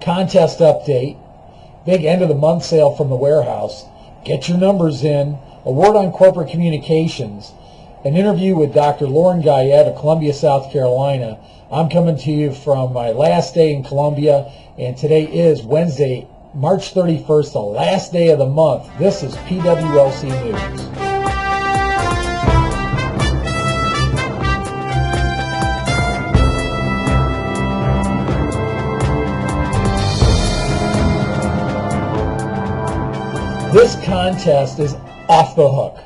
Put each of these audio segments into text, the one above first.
contest update, big end of the month sale from the warehouse, get your numbers in, a word on corporate communications, an interview with Dr. Lauren Guyette of Columbia, South Carolina. I'm coming to you from my last day in Columbia, and today is Wednesday, March 31st, the last day of the month. This is PWLC News. This contest is off the hook,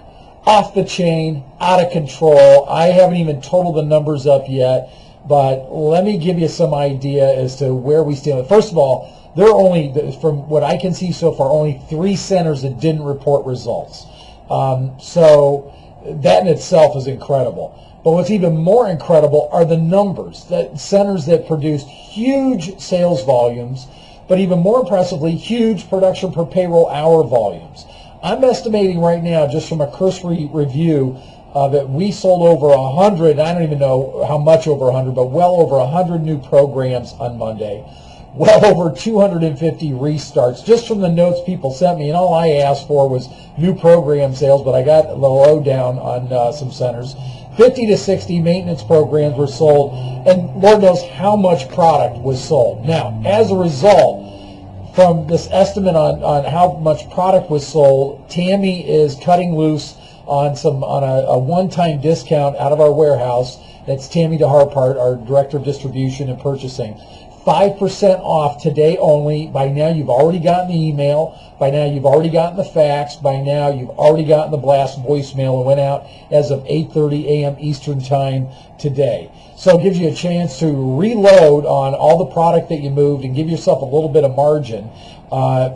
off the chain, out of control. I haven't even totaled the numbers up yet, but let me give you some idea as to where we stand. First of all, there are only, from what I can see so far, only 3 centers that didn't report results. So that in itself is incredible. But what's even more incredible are the numbers, the centers that produced huge sales volumes, but even more impressively, huge production per payroll hour volumes. I'm estimating right now, just from a cursory review, that we sold over 100, I don't even know how much over 100, but well over 100 new programs on Monday. Well over 250 restarts, just from the notes people sent me. And all I asked for was new program sales, but I got the lowdown on some centers. 50 to 60 maintenance programs were sold, and Lord knows how much product was sold. Now, as a result, from this estimate on how much product was sold, Tammy is cutting loose on a one-time discount out of our warehouse. That's Tammy DeHarpart, our Director of Distribution and Purchasing. 5% off today only. By now you've already gotten the email. By now you've already gotten the fax. By now you've already gotten the blast voicemail. It went out as of 8:30 a.m. Eastern Time today. So it gives you a chance to reload on all the product that you moved and give yourself a little bit of margin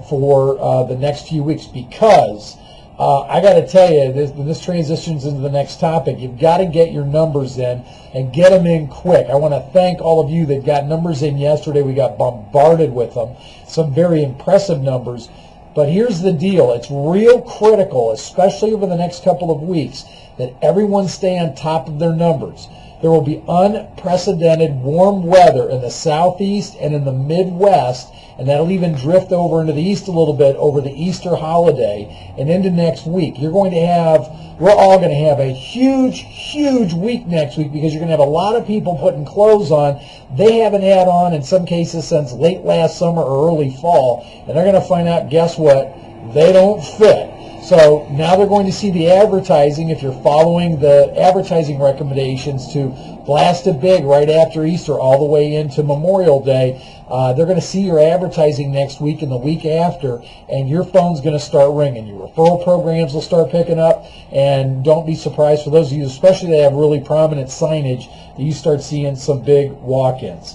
for the next few weeks, because I got to tell you, this transitions into the next topic. You've got to get your numbers in and get them in quick. I want to thank all of you that got numbers in yesterday. We got bombarded with them, some very impressive numbers. But here's the deal. It's real critical, especially over the next couple of weeks, that everyone stay on top of their numbers. There will be unprecedented warm weather in the southeast and in the Midwest, and that'll even drift over into the east a little bit over the Easter holiday and into next week. We're all going to have a huge, huge week next week, because you're going to have a lot of people putting clothes on they haven't had on in some cases since late last summer or early fall, and they're going to find out, guess what, they don't fit. So now they're going to see the advertising, if you're following the advertising recommendations, to blast it big right after Easter all the way into Memorial Day. They're going to see your advertising next week and the week after, and your phone's going to start ringing. Your referral programs will start picking up, and don't be surprised, for those of you, especially that have really prominent signage, that you start seeing some big walk-ins.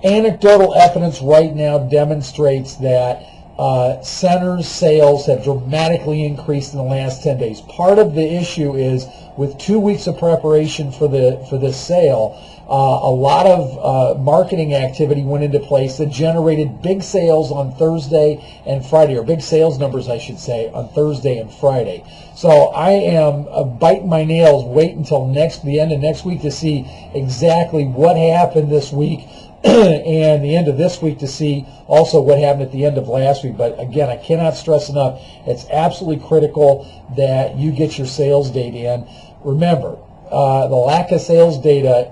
Anecdotal evidence right now demonstrates that centers sales have dramatically increased in the last 10 days. Part of the issue is, with 2 weeks of preparation for this sale, a lot of marketing activity went into place that generated big sales on Thursday and Friday, or big sales numbers, I should say, on Thursday and Friday. So I am biting my nails, wait until the end of next week to see exactly what happened this week, and the end of this week to see also what happened at the end of last week. But again, I cannot stress enough, it's absolutely critical that you get your sales data in. Remember, the lack of sales data,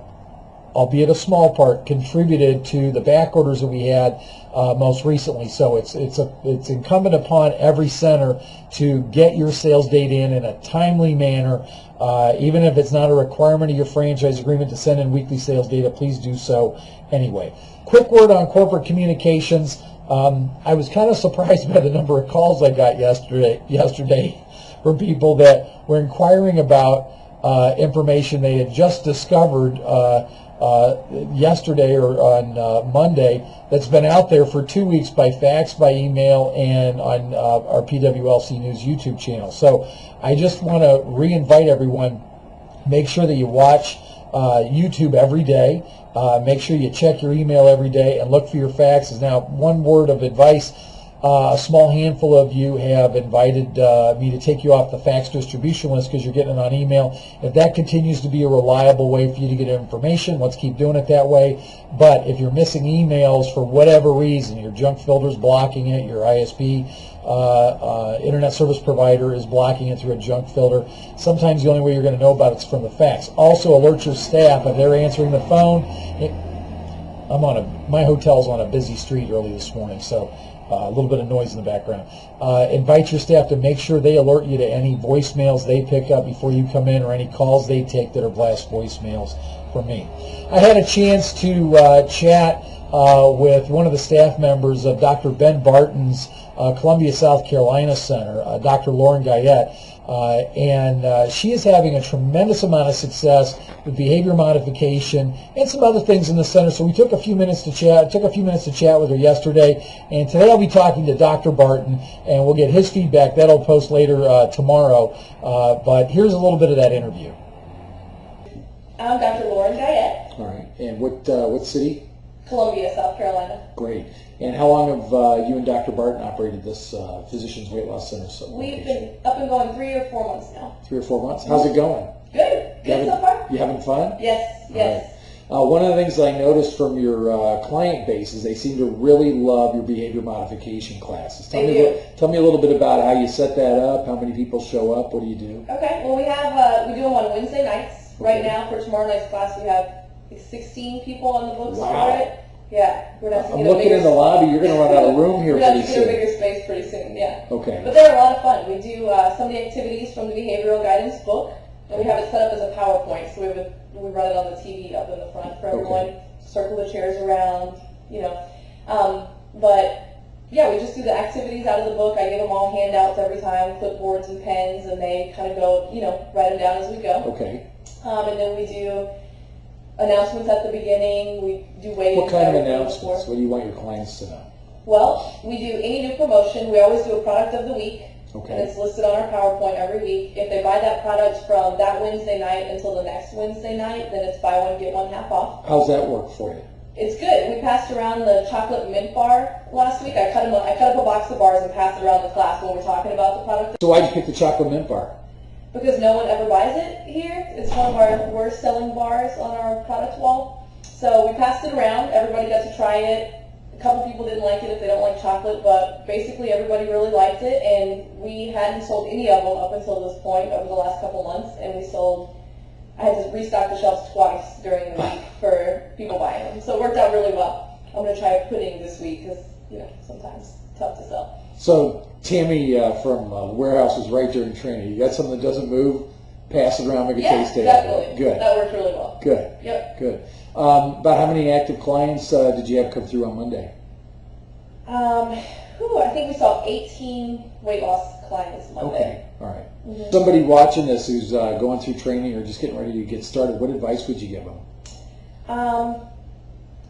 albeit a small part, contributed to the back orders that we had most recently. So it's incumbent upon every center to get your sales data in a timely manner. Even if it's not a requirement of your franchise agreement to send in weekly sales data, please do so anyway. Quick word on corporate communications. I was kind of surprised by the number of calls I got yesterday from people that were inquiring about information they had just discovered yesterday or on Monday that's been out there for 2 weeks by fax, by email, and on our PWLC News YouTube channel. So I just want to re-invite everyone, make sure that you watch YouTube every day. Make sure you check your email every day and look for your faxes. Now, one word of advice, A small handful of you have invited me to take you off the fax distribution list because you're getting it on email. If that continues to be a reliable way for you to get information, let's keep doing it that way. But if you're missing emails for whatever reason, your junk filter's blocking it, your ISP internet service provider is blocking it through a junk filter, sometimes the only way you're going to know about it is from the fax. Also alert your staff if they're answering the phone. My hotel's on a busy street early this morning, so a little bit of noise in the background. Invite your staff to make sure they alert you to any voicemails they pick up before you come in or any calls they take that are blast voicemails from me. I had a chance to chat with one of the staff members of Dr. Ben Barton's Columbia, South Carolina Center, Dr. Lauren Guyette, and she is having a tremendous amount of success with behavior modification and some other things in the center. So we took a few minutes to chat. With her yesterday, and today I'll be talking to Dr. Barton, and we'll get his feedback. That'll post later tomorrow. But here's a little bit of that interview. I'm Dr. Lauren Guyette. All right, and what city? Columbia, South Carolina. Great. And how long have you and Dr. Barton operated this Physicians Weight Loss Center? We've been up and going 3 or 4 months now. 3 or 4 months? How's it going? Good. Good so far. You having fun? Yes, yes. Right. One of the things I noticed from your client base is they seem to really love your behavior modification classes. Tell me a little bit about how you set that up, how many people show up, what do you do? Okay, well we do them on Wednesday nights. Okay. Right now for tomorrow night's class we have 16 people on the books for it. Yeah, we're going to I'm looking in the lobby. You're going to run out of room here pretty soon. We're going to get a bigger space pretty soon, yeah. Okay. But they're a lot of fun. We do some of the activities from the behavioral guidance book, and we have it set up as a PowerPoint. So we run it on the TV up in the front for everyone. Okay. Circle the chairs around, you know. But yeah, we just do the activities out of the book. I give them all handouts every time, clipboards and pens, and they kind of go, write them down as we go. Okay. And then we do announcements at the beginning. We do weigh-ins. What kind of announcements? What do you want your clients to know? Well, we do any new promotion. We always do a product of the week. Okay. And it's listed on our PowerPoint every week. If they buy that product from that Wednesday night until the next Wednesday night, then it's buy one, get one half off. How's that work for you? It's good. We passed around the chocolate mint bar last week. I cut up a box of bars and passed it around the class when we're talking about the product. So why'd you pick the chocolate mint bar? Because no one ever buys it here. It's one of our worst selling bars on our product wall. So we passed it around. Everybody got to try it. A couple people didn't like it if they don't like chocolate, but basically everybody really liked it, and we hadn't sold any of them up until this point over the last couple months, and I had to restock the shelves twice during the week for people buying them. So it worked out really well. I'm going to try pudding this week because, sometimes it's tough to sell. So Tammy from the warehouse was right during training. You got something that doesn't move, pass it around, make a taste test. Definitely. Good. That worked really well. Good. Yep. Good. About how many active clients did you have come through on Monday? I think we saw 18 weight loss clients Monday. Okay. All right. Mm-hmm. Somebody watching this who's going through training or just getting ready to get started, what advice would you give them?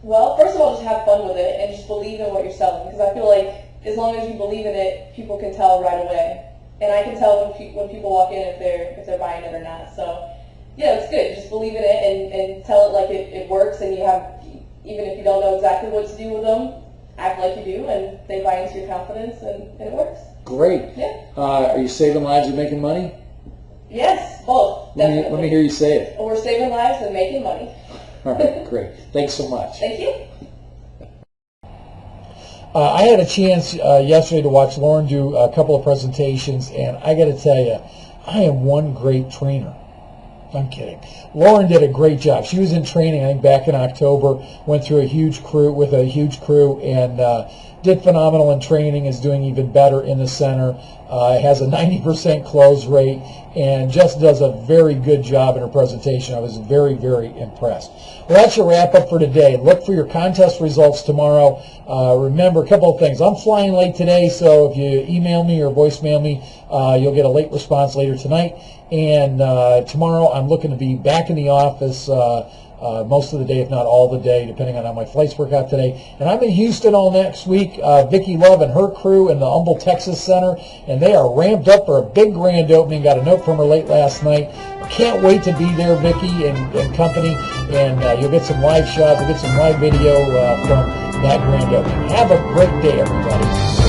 Well, first of all, just have fun with it and just believe in what you're selling, because I feel like as long as you believe in it, people can tell right away, and I can tell when people walk in if they're buying it or not. So yeah, it's good. Just believe in it and tell it like it works, and you have, even if you don't know exactly what to do with them, act like you do, and they buy into your confidence, and it works. Great. Yeah. Are you saving lives and making money? Yes, both. Let me hear you say it. We're saving lives and making money. All right, great. Thanks so much. Thank you. I had a chance yesterday to watch Lauren do a couple of presentations, and I got to tell you, I am one great trainer. I'm kidding. Lauren did a great job. She was in training, I think, back in October, went through a huge crew, and did phenomenal in training, is doing even better in the center, has a 90% close rate, and just does a very good job in her presentation. I was very, very impressed. Well, that's your wrap-up for today. Look for your contest results tomorrow. Remember, a couple of things. I'm flying late today, so if you email me or voicemail me, you'll get a late response later tonight. And tomorrow I'm looking to be back in the office most of the day, if not all the day, depending on how my flights work out today. And I'm in Houston all next week. Vicki Love and her crew in the Humble, Texas Center, and they are ramped up for a big grand opening. Got a note from her late last night. Can't wait to be there, Vicki and company, and you'll get some live shots, you'll get some live video from that grand opening. Have a great day, everybody.